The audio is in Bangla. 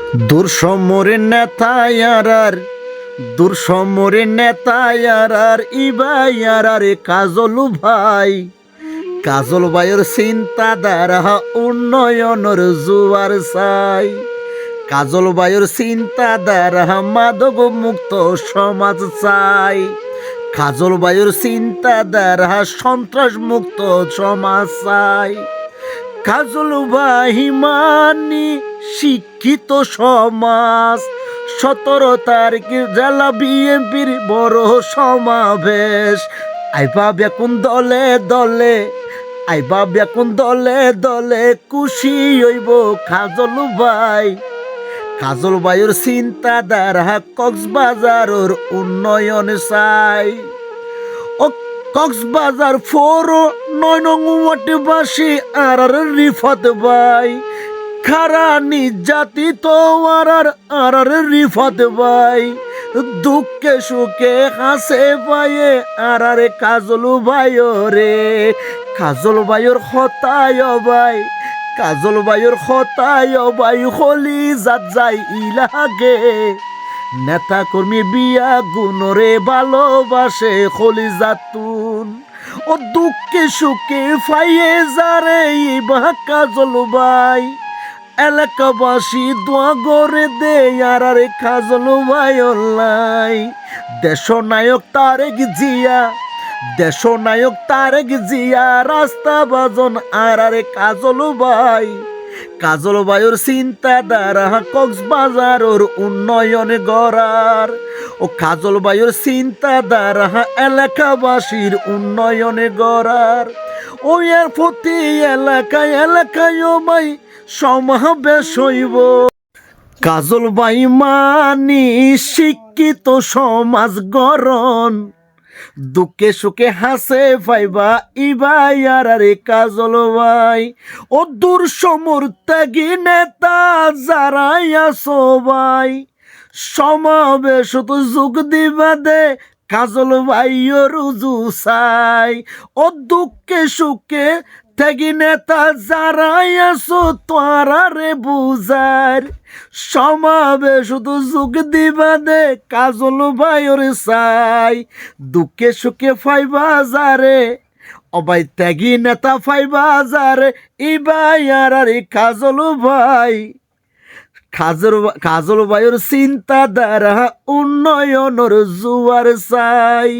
দুঃসমরের নেতায়ার দুঃসমরের নেতায়ার ইবাইয়ার কাজল ভাই, কাজল ভাইয়ের চিন্তাধারা উন্নয়নের জুয়ার চাই। কাজল ভাইয়ের চিন্তাধারা মাদক মুক্ত সমাজ চাই। কাজল ভাইয়ের চিন্তাধারা সন্ত্রাস মুক্ত সমাজ চাই। কাজল ভাই মানি শিক্ষিত সমাজ। 17 তারিখ জেলা বিএনপির বড় সমাবেশ। আইবা বেকুন দলে দলে, আইবা বেকুন দলে দলে, খুশি হইব কাজল ভাই। কাজল ভাইয়ের চিন্তাধারা কক্সবাজারের উন্নয়ন চাই। ও কক্সবাজার 4 নং ওয়ার্ডবাসী আর রিফাত ভাই, খারা নির্যাতিত আর রিফাত ভাই, দুঃখে সুখে হাসে পায়ে আর কাজল ভাই রে। কাজল ভাইয়ের হতায় ভাই, কাজল ভাইয়ের হতায় ভাই, হলি জাত যাই ইলাগে। নেতা কর্মী বিয়া গুণরে ভালোবাসে হলি জাতুন। ও দুঃখে সুখে ফাইয়ে যারে ইবা কাজল ভাই, এলাকাবাসী দোয়া করে দে আর কাজল ভাই অল্লাই। দেশনায়ক তারেক জিয়া, দেশনায়ক তারেক জিয়া, রাস্তা বাজন আর কাজল ভাই। কাজল ভাইয়ের চিন্তাধারা কক্সবাজারের উন্নয়ন গড়ার। ও কাজল ভাইয়ের চিন্তাধারা এলাকাবাসীর উন্নয়ন গড়ার। ও এর প্রতি এলাকায় এলাকায় ভাই সমাবেশ হইব। কাজল ভাই মানি শিক্ষিত সমাজ গড়ন। দুঃখে সুখে হাসে পাইবা ইবাই আর কাজল ভাই। ও দূর সমর ত্যাগী নেতা যারা আছো ভাই, সমাবেশ তো যোগ দিবা দে কাজল ভাইয়ের রুজু চাই। ও দুঃখে সুখে ত্যাগী নেতা যারা আছো তোরা রে বুঝার, সমাবেশ তো যোগ দিবা দে কাজল ভাইয়ের চাই। দুঃখে সুখে ফাইবা যারে অবাই ত্যাগী নেতা ফাইবা যারে ইবাই আর কাজল ভাই। কাজল ভাইয়ের চিন্তাধারা উন্নয়নের জুয়ার চাই।